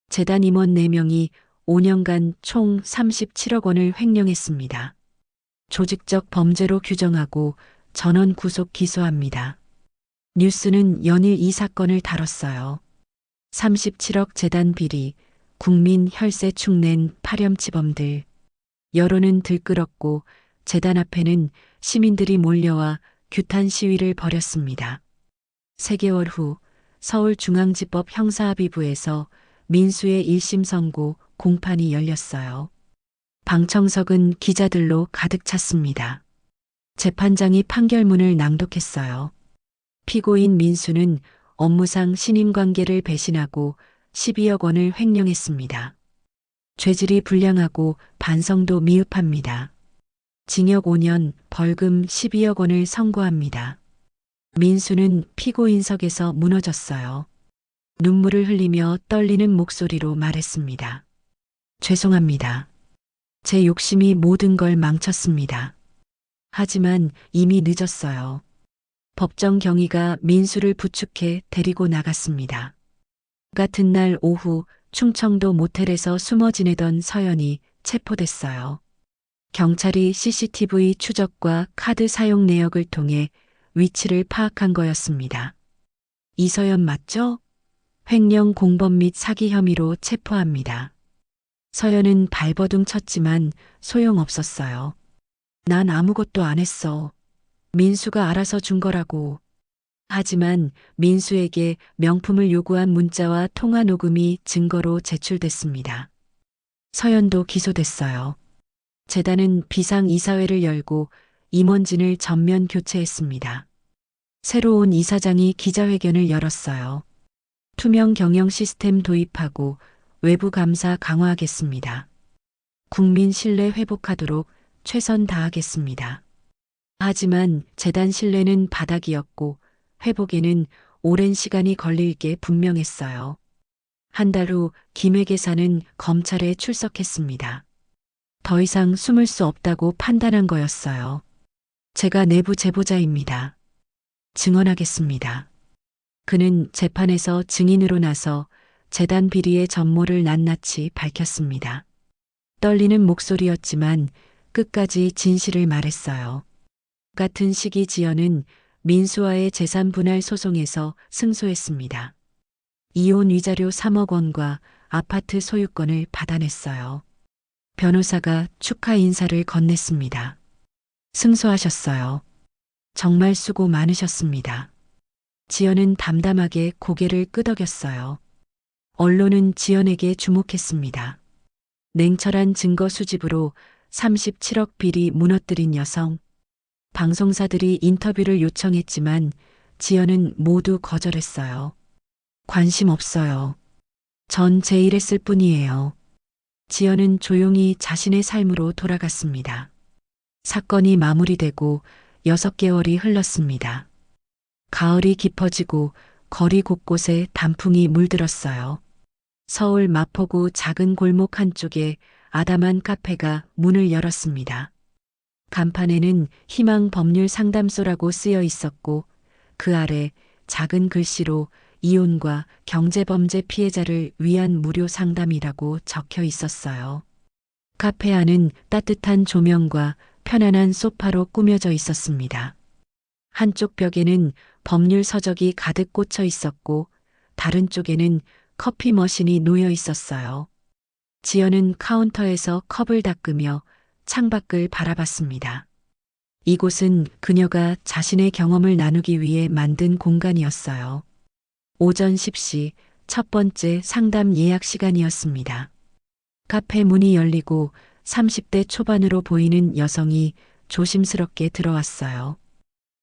재단 임원 4명이 5년간 총 37억 원을 횡령했습니다. 조직적 범죄로 규정하고 전원 구속 기소합니다. 뉴스는 연일 이 사건을 다뤘어요. 37억 재단 비리, 국민 혈세 축낸 파렴치범들. 여론은 들끓었고 재단 앞에는 시민들이 몰려와 규탄 시위를 벌였습니다. 3개월 후 서울중앙지법 형사합의부에서 민수의 1심 선고 공판이 열렸어요. 방청석은 기자들로 가득 찼습니다. 재판장이 판결문을 낭독했어요. 피고인 민수는 업무상 신임관계를 배신하고 12억 원을 횡령했습니다. 죄질이 불량하고 반성도 미흡합니다. 징역 5년, 벌금 12억 원을 선고합니다. 민수는 피고인석에서 무너졌어요. 눈물을 흘리며 떨리는 목소리로 말했습니다. 죄송합니다. 제 욕심이 모든 걸 망쳤습니다. 하지만 이미 늦었어요. 법정 경위가 민수를 부축해 데리고 나갔습니다. 같은 날 오후 충청도 모텔에서 숨어 지내던 서연이 체포됐어요. 경찰이 CCTV 추적과 카드 사용 내역을 통해 위치를 파악한 거였습니다. 이서연 맞죠? 횡령 공범 및 사기 혐의로 체포합니다. 서연은 발버둥 쳤지만 소용없었어요. 난 아무것도 안 했어. 민수가 알아서 준 거라고. 하지만 민수에게 명품을 요구한 문자와 통화 녹음이 증거로 제출됐습니다. 서연도 기소됐어요. 재단은 비상이사회를 열고 임원진을 전면 교체했습니다. 새로운 이사장이 기자회견을 열었어요. 투명 경영 시스템 도입하고 외부 감사 강화하겠습니다. 국민 신뢰 회복하도록 최선 다하겠습니다. 하지만 재단 신뢰는 바닥이었고 회복에는 오랜 시간이 걸릴 게 분명했어요. 한 달 후 김회계사는 검찰에 출석했습니다. 더 이상 숨을 수 없다고 판단한 거였어요. 제가 내부 제보자입니다. 증언하겠습니다. 그는 재판에서 증인으로 나서 재단 비리의 전모를 낱낱이 밝혔습니다. 떨리는 목소리였지만 끝까지 진실을 말했어요. 같은 시기 지연은 민수와의 재산 분할 소송에서 승소했습니다. 이혼 위자료 3억 원과 아파트 소유권을 받아냈어요. 변호사가 축하 인사를 건넸습니다. 승소하셨어요. 정말 수고 많으셨습니다. 지연은 담담하게 고개를 끄덕였어요. 언론은 지연에게 주목했습니다. 냉철한 증거 수집으로 37억 비리 무너뜨린 여성. 방송사들이 인터뷰를 요청했지만 지연은 모두 거절했어요. 관심 없어요. 전 제 일 했을 뿐이에요. 지연은 조용히 자신의 삶으로 돌아갔습니다. 사건이 마무리되고 6개월이 흘렀습니다. 가을이 깊어지고 거리 곳곳에 단풍이 물들었어요. 서울 마포구 작은 골목 한쪽에 아담한 카페가 문을 열었습니다. 간판에는 희망 법률 상담소라고 쓰여 있었고 그 아래 작은 글씨로 이혼과 경제범죄 피해자를 위한 무료 상담이라고 적혀 있었어요. 카페 안은 따뜻한 조명과 편안한 소파로 꾸며져 있었습니다. 한쪽 벽에는 법률 서적이 가득 꽂혀 있었고 다른 쪽에는 커피 머신이 놓여 있었어요. 지연은 카운터에서 컵을 닦으며 창밖을 바라봤습니다. 이곳은 그녀가 자신의 경험을 나누기 위해 만든 공간이었어요. 오전 10시 첫 번째 상담 예약 시간이었습니다. 카페 문이 열리고 30대 초반으로 보이는 여성이 조심스럽게 들어왔어요.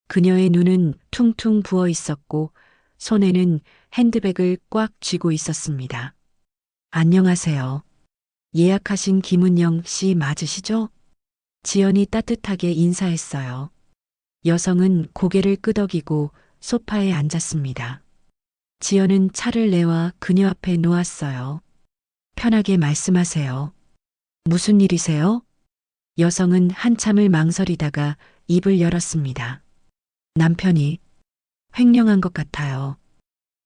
그녀의 눈은 퉁퉁 부어 있었고 손에는 핸드백을 꽉 쥐고 있었습니다. 안녕하세요. 예약하신 김은영 씨 맞으시죠? 지연이 따뜻하게 인사했어요. 여성은 고개를 끄덕이고 소파에 앉았습니다. 지연은 차를 내와 그녀 앞에 놓았어요. 편하게 말씀하세요. 무슨 일이세요? 여성은 한참을 망설이다가 입을 열었습니다. 남편이 횡령한 것 같아요.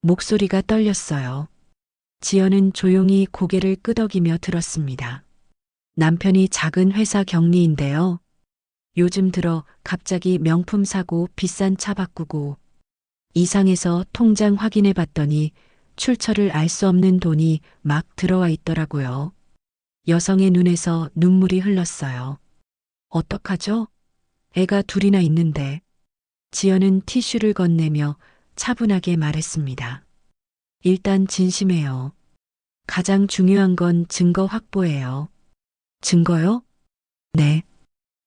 목소리가 떨렸어요. 지연은 조용히 고개를 끄덕이며 들었습니다. 남편이 작은 회사 경리인데요. 요즘 들어 갑자기 명품 사고 비싼 차 바꾸고 이상해서 통장 확인해 봤더니 출처를 알 수 없는 돈이 막 들어와 있더라고요. 여성의 눈에서 눈물이 흘렀어요. 어떡하죠? 애가 둘이나 있는데. 지연은 티슈를 건네며 차분하게 말했습니다. 일단 진심해요. 가장 중요한 건 증거 확보예요. 증거요? 네.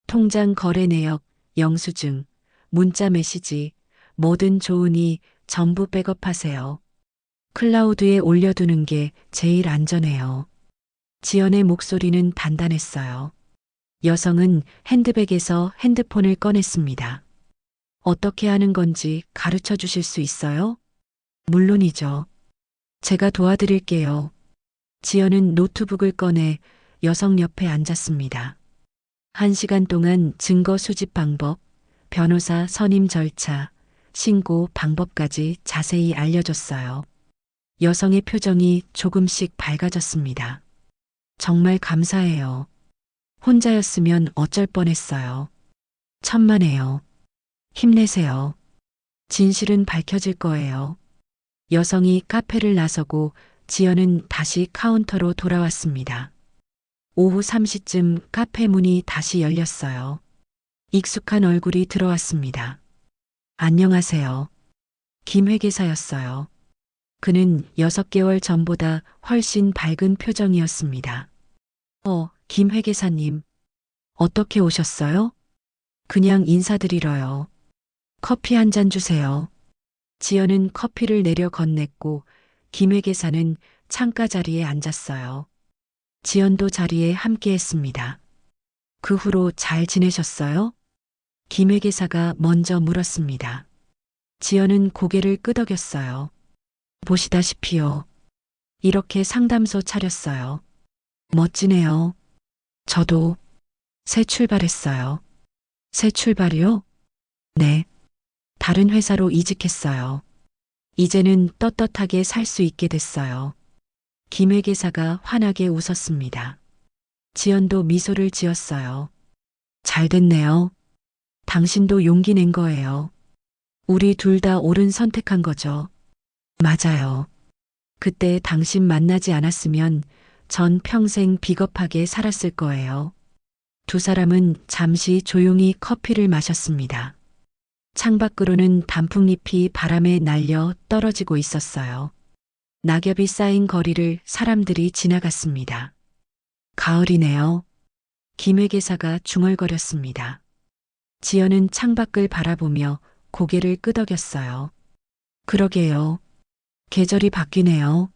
통장 거래 내역, 영수증, 문자 메시지, 뭐든 좋으니 전부 백업하세요. 클라우드에 올려두는 게 제일 안전해요. 지연의 목소리는 단단했어요. 여성은 핸드백에서 핸드폰을 꺼냈습니다. 어떻게 하는 건지 가르쳐 주실 수 있어요? 물론이죠. 제가 도와드릴게요. 지연은 노트북을 꺼내 여성 옆에 앉았습니다. 1시간 동안 증거 수집 방법, 변호사 선임 절차, 신고 방법까지 자세히 알려줬어요. 여성의 표정이 조금씩 밝아졌습니다. 정말 감사해요. 혼자였으면 어쩔 뻔했어요. 천만에요. 힘내세요. 진실은 밝혀질 거예요. 여성이 카페를 나서고 지연은 다시 카운터로 돌아왔습니다. 오후 3시쯤 카페 문이 다시 열렸어요. 익숙한 얼굴이 들어왔습니다. 안녕하세요. 김 회계사였어요. 그는 6개월 전보다 훨씬 밝은 표정이었습니다. 김 회계사님. 어떻게 오셨어요? 그냥 인사드리러요. 커피 한 잔 주세요. 지연은 커피를 내려 건넸고 김 회계사는 창가 자리에 앉았어요. 지연도 자리에 함께 했습니다. 그 후로 잘 지내셨어요? 김 회계사가 먼저 물었습니다. 지연은 고개를 끄덕였어요. 보시다시피요. 이렇게 상담소 차렸어요. 멋지네요. 저도 새 출발했어요. 새 출발이요? 네. 다른 회사로 이직했어요. 이제는 떳떳하게 살 수 있게 됐어요. 김 회계사가 환하게 웃었습니다. 지연도 미소를 지었어요. 잘 됐네요. 당신도 용기 낸 거예요. 우리 둘 다 옳은 선택한 거죠. 맞아요. 그때 당신 만나지 않았으면 전 평생 비겁하게 살았을 거예요. 두 사람은 잠시 조용히 커피를 마셨습니다. 창밖으로는 단풍잎이 바람에 날려 떨어지고 있었어요. 낙엽이 쌓인 거리를 사람들이 지나갔습니다. 가을이네요. 김 회계사가 중얼거렸습니다. 지연은 창밖을 바라보며 고개를 끄덕였어요. 그러게요. 계절이 바뀌네요.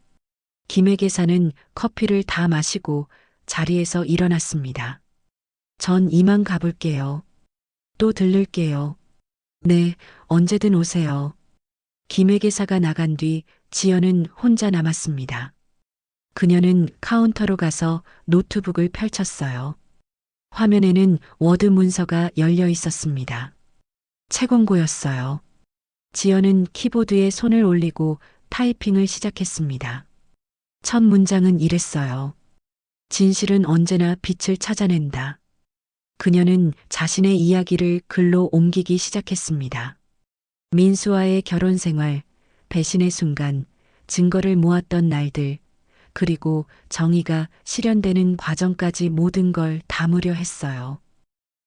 김 회계사는 커피를 다 마시고 자리에서 일어났습니다. 전 이만 가볼게요. 또 들를게요. 네, 언제든 오세요. 김회계사가 나간 뒤 지연은 혼자 남았습니다. 그녀는 카운터로 가서 노트북을 펼쳤어요. 화면에는 워드 문서가 열려 있었습니다. 채공고였어요. 지연은 키보드에 손을 올리고 타이핑을 시작했습니다. 첫 문장은 이랬어요. 진실은 언제나 빛을 찾아낸다. 그녀는 자신의 이야기를 글로 옮기기 시작했습니다. 민수와의 결혼 생활, 배신의 순간, 증거를 모았던 날들, 그리고 정의가 실현되는 과정까지 모든 걸 담으려 했어요.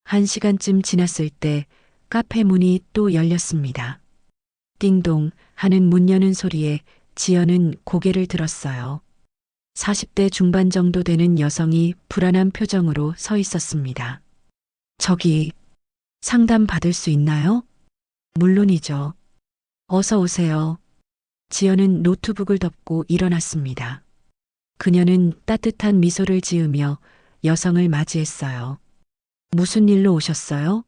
1시간쯤 지났을 때 카페 문이 또 열렸습니다. 띵동 하는 문 여는 소리에 지연은 고개를 들었어요. 40대 중반 정도 되는 여성이 불안한 표정으로 서 있었습니다. 저기, 상담 받을 수 있나요? 물론이죠. 어서 오세요. 지연은 노트북을 덮고 일어났습니다. 그녀는 따뜻한 미소를 지으며 여성을 맞이했어요. 무슨 일로 오셨어요?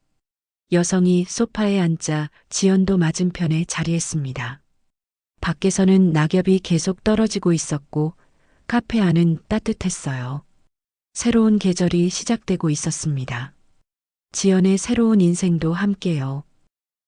여성이 소파에 앉자 지연도 맞은편에 자리했습니다. 밖에서는 낙엽이 계속 떨어지고 있었고 카페 안은 따뜻했어요. 새로운 계절이 시작되고 있었습니다. 지연의 새로운 인생도 함께요.